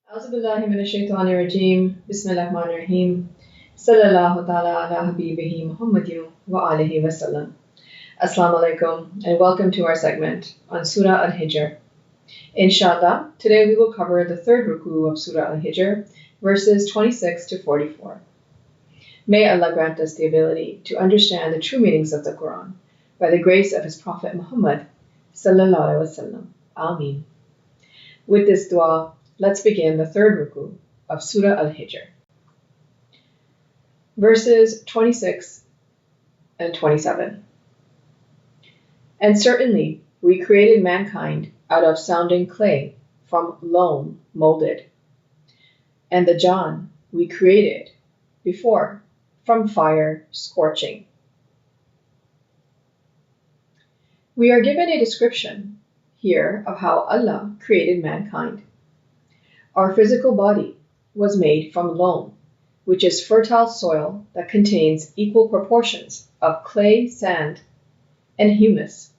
أعوذ بالله من الشيطان الرجيم بسم الله الرحمن الرحيم صلى الله تعالى على حبيبه محمد وآله وسلم. Assalamu alaikum and welcome to our segment on Surah Al-Hijar. Inshallah, today we will cover the third Ruku of Surah Al-Hijar, verses 26 to 44. May Allah grant us the ability to understand the true meanings of the Quran by the grace of His Prophet Muhammad sallallahu alaihi wasallam. Ameen. With this dua, let's begin the third Ruku of Surah Al-Hijar. Verses 26 and 27. And certainly we created mankind out of sounding clay from loam molded. And the Jann we created before from fire scorching. We are given a description here of how Allah created mankind. Our physical body was made from loam, which is fertile soil that contains equal proportions of clay, sand, and humus.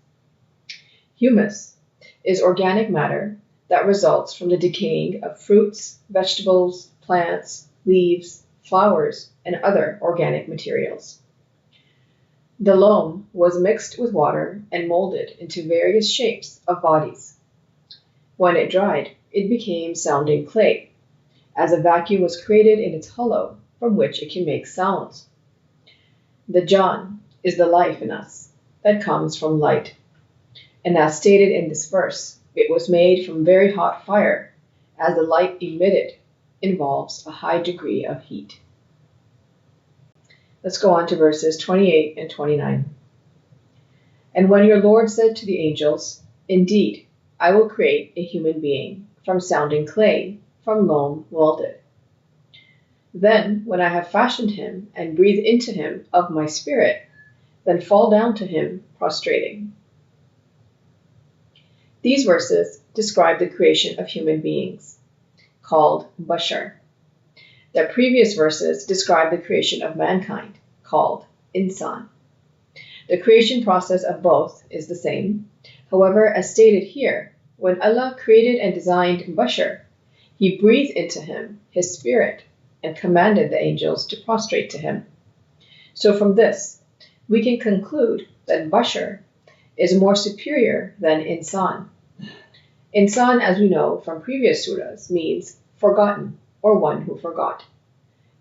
Humus is organic matter that results from the decaying of fruits, vegetables, plants, leaves, flowers, and other organic materials. The loam was mixed with water and molded into various shapes of bodies. When it dried, it became sounding clay, as a vacuum was created in its hollow from which it can make sounds. The Jann is the life in us that comes from light, and as stated in this verse, it was made from very hot fire, as the light emitted involves a high degree of heat. Let's go on to verses 28 and 29. And when your Lord said to the angels, "Indeed, I will create a human being from sounding clay, from loam molded. Then, when I have fashioned him and breathed into him of my spirit, then fall down to him prostrating." These verses describe the creation of human beings, called bashar. The previous verses describe the creation of mankind, called insaan. The creation process of both is the same. However, as stated here, when Allah created and designed bashar, He breathed into him His spirit and commanded the angels to prostrate to him. So from this, we can conclude that bashar is more superior than insaan. Insaan, as we know from previous surahs, means forgotten or one who forgot.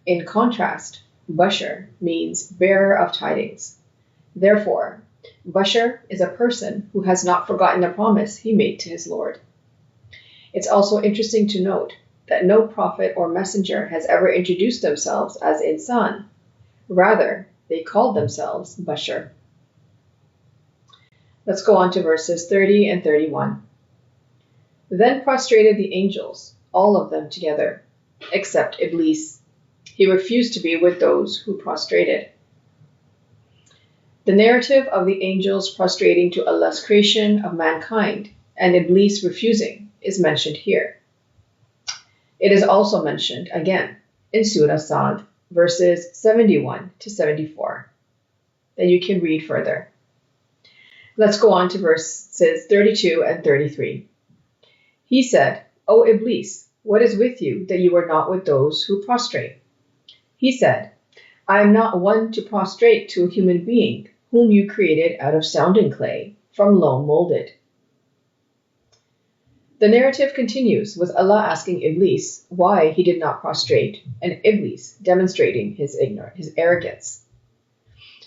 In contrast, bashar means bearer of tidings. Therefore, bashar is a person who has not forgotten the promise he made to his Lord. It's also interesting to note that no prophet or messenger has ever introduced themselves as insaan. Rather, they called themselves bashar. Let's go on to verses 30 and 31. Then prostrated the angels, all of them together, except Iblees. He refused to be with those who prostrated. The narrative of the angels prostrating to Allah's creation of mankind and Iblees refusing is mentioned here. It is also mentioned again in Surah Sa'd, verses 71 to 74, that you can read further. Let's go on to verses 32 and 33. He said, "O Iblees, what is with you that you are not with those who prostrate?" He said, "I am not one to prostrate to a human being whom you created out of sounding clay, from loam molded." The narrative continues with Allah asking Iblees why he did not prostrate, and Iblees demonstrating his arrogance.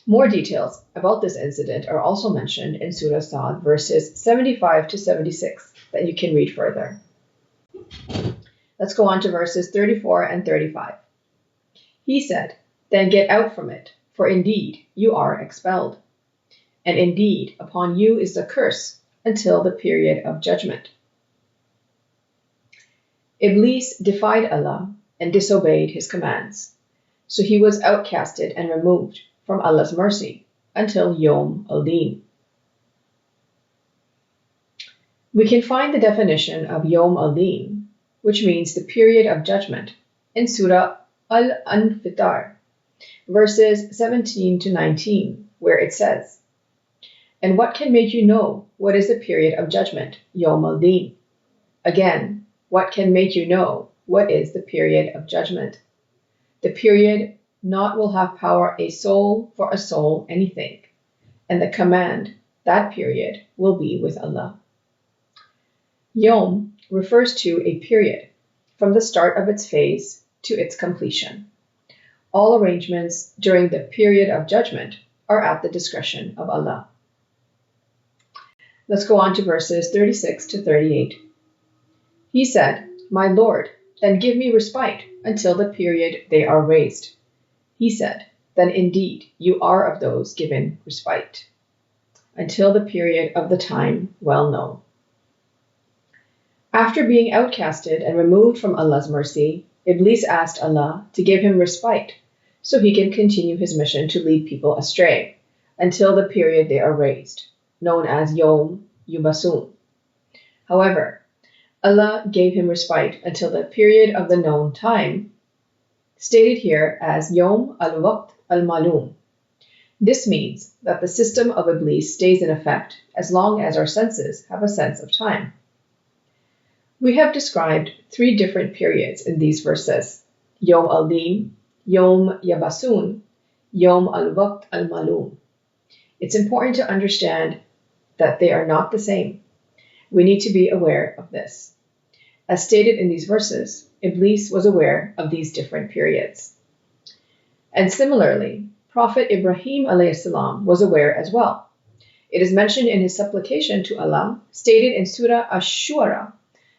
More details about this incident are also mentioned in Surah Sa'd, verses 75 to 76, that you can read further. Let's go on to verses 34 and 35. He said, "Then get out from it, for indeed you are expelled. And indeed upon you is the curse until the period of judgment." Iblees defied Allah and disobeyed His commands, so he was outcasted and removed from Allah's mercy until Yawm al-Din. We can find the definition of Yawm al-Din, which means the period of judgment, in Surah Al-Anfitar, verses 17 to 19, where it says, "And what can make you know what is the period of judgment, Yawm al-Din? Again, what can make you know what is the period of judgment. The period not will have power a soul for a soul anything, and the command, that period, will be with Allah. Yom refers to a period, from the start of its phase to its completion. All arrangements during the period of judgment are at the discretion of Allah. Let's go on to verses 36 to 38. He said, "My Lord, then give me respite until the period they are raised." He said, "Then indeed you are of those given respite, until the period of the time well known." After being outcasted and removed from Allah's mercy, Iblees asked Allah to give him respite so he can continue his mission to lead people astray until the period they are raised, known as Yom Yubasun. However, Allah gave him respite until the period of the known time, stated here as Yom al-Waqt al-Malum. This means that the system of Iblees stays in effect as long as our senses have a sense of time. We have described 3 different periods in these verses: Yom al-Din, Yom Yabasun, Yom al-Waqt al-Malum. It's important to understand that they are not the same. We need to be aware of this. As stated in these verses, Iblees was aware of these different periods. And similarly, Prophet Ibrahim a.s. was aware as well. It is mentioned in his supplication to Allah, stated in Surah Ash-Shu'ara,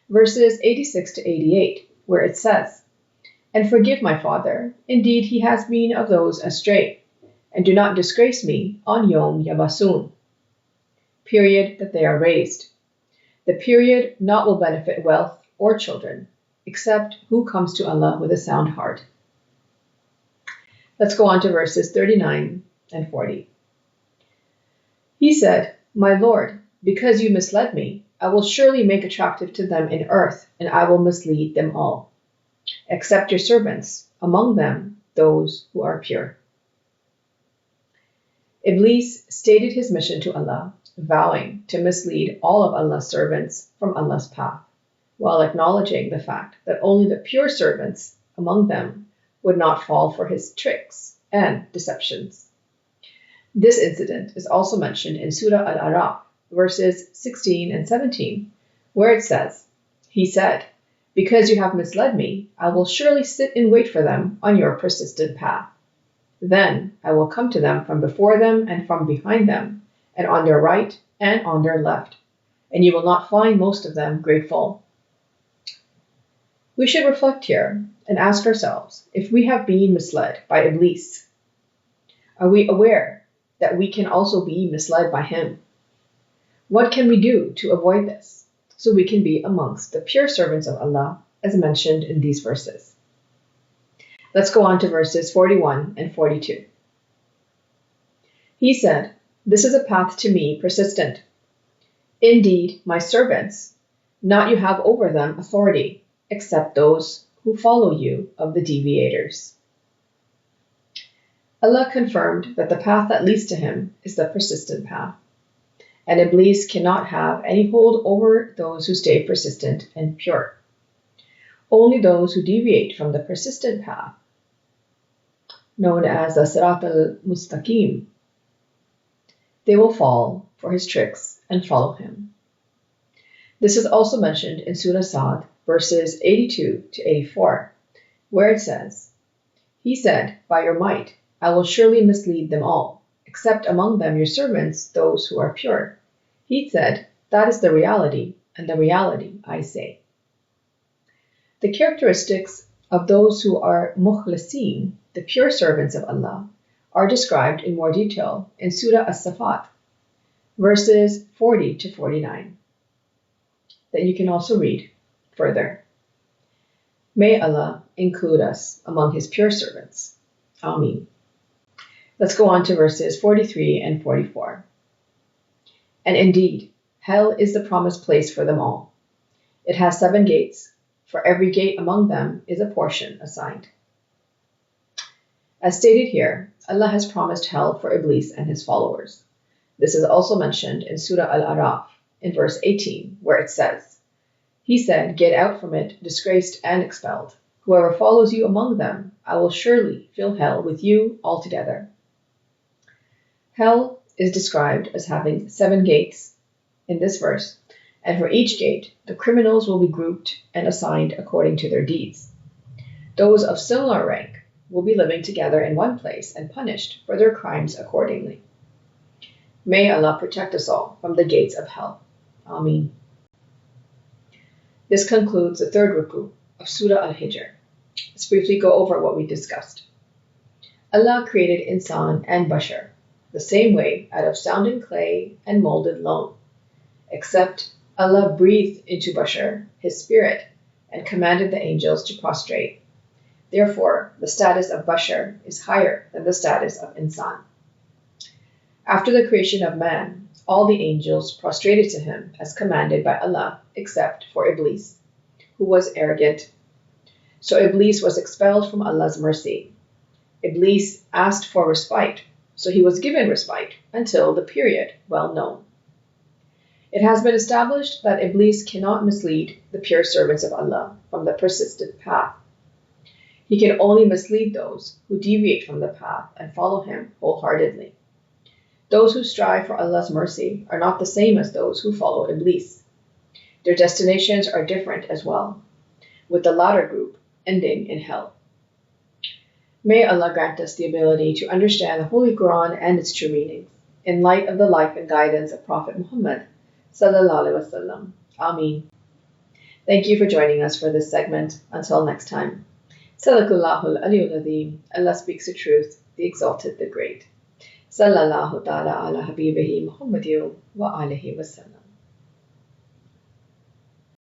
verses 86 to 88, where it says, "And forgive my father, indeed he has been of those astray, and do not disgrace me on Yom Yabasun," period that they are raised. The period not will benefit wealth or children, except who comes to Allah with a sound heart. Let's go on to verses 39 and 40. He said, "My Lord, because you misled me, I will surely make attractive to them in earth, and I will mislead them all, except your servants, among them those who are pure." Iblees stated his mission to Allah, vowing to mislead all of Allah's servants from Allah's path, while acknowledging the fact that only the pure servants among them would not fall for his tricks and deceptions. This incident is also mentioned in Surah Al-Araf, verses 16 and 17, where it says, "He said, because you have misled me, I will surely sit in wait for them on your persistent path. Then I will come to them from before them and from behind them, and on their right and on their left, and you will not find most of them grateful." We should reflect here and ask ourselves if we have been misled by Iblees. Are we aware that we can also be misled by him? What can we do to avoid this so we can be amongst the pure servants of Allah as mentioned in these verses? Let's go on to verses 41 and 42. He said, "This is a path to me persistent. Indeed, my servants, not you have over them authority, except those who follow you of the deviators." Allah confirmed that the path that leads to him is the persistent path, and Iblees cannot have any hold over those who stay persistent and pure. Only those who deviate from the persistent path, known as the Sirat al-Mustaqim, they will fall for his tricks and follow him. This is also mentioned in Surah Sa'd, verses 82 to 84, where it says, "He said, by your might, I will surely mislead them all, except among them your servants, those who are pure." He said, "That is the reality, and the reality I say." The characteristics of those who are mukhlisin, the pure servants of Allah, are described in more detail in Surah As-Safat, verses 40 to 49, that you can also read further. May Allah include us among his pure servants. Ameen. Let's go on to verses 43 and 44. "And indeed, hell is the promised place for them all. It has 7 gates. For every gate among them is a portion assigned." As stated here, Allah has promised hell for Iblees and his followers. This is also mentioned in Surah Al-Araf in verse 18, where it says, He said, "Get out from it, disgraced and expelled. Whoever follows you among them, I will surely fill hell with you altogether." Hell is described as having 7 gates in this verse, and for each gate, the criminals will be grouped and assigned according to their deeds. Those of similar rank will be living together in one place and punished for their crimes accordingly. May Allah protect us all from the gates of hell. Ameen. This concludes the 3rd Ruku of Surah Al-Hijar. Let's briefly go over what we discussed. Allah created insaan and bashar the same way out of sounding clay and molded loam, except Allah breathed into bashar his spirit and commanded the angels to prostrate. Therefore, the status of bashar is higher than the status of insaan. After the creation of man, all the angels prostrated to him as commanded by Allah, except for Iblees, who was arrogant. So Iblees was expelled from Allah's mercy. Iblees asked for respite, so he was given respite until the period well known. It has been established that Iblees cannot mislead the pure servants of Allah from the persistent path. He can only mislead those who deviate from the path and follow him wholeheartedly. Those who strive for Allah's mercy are not the same as those who follow Iblees. Their destinations are different as well, with the latter group ending in hell. May Allah grant us the ability to understand the Holy Quran and its true meanings, in light of the life and guidance of Prophet Muhammad sallallahu alaihi wasallam. Ameen. Thank you for joining us for this segment. Until next time. Sadaqallahul Aliyyul Azim. Allah speaks the truth, the exalted, the great. Sallallahu ta'ala ala habibihi Muhammadin wa alihi wasallam.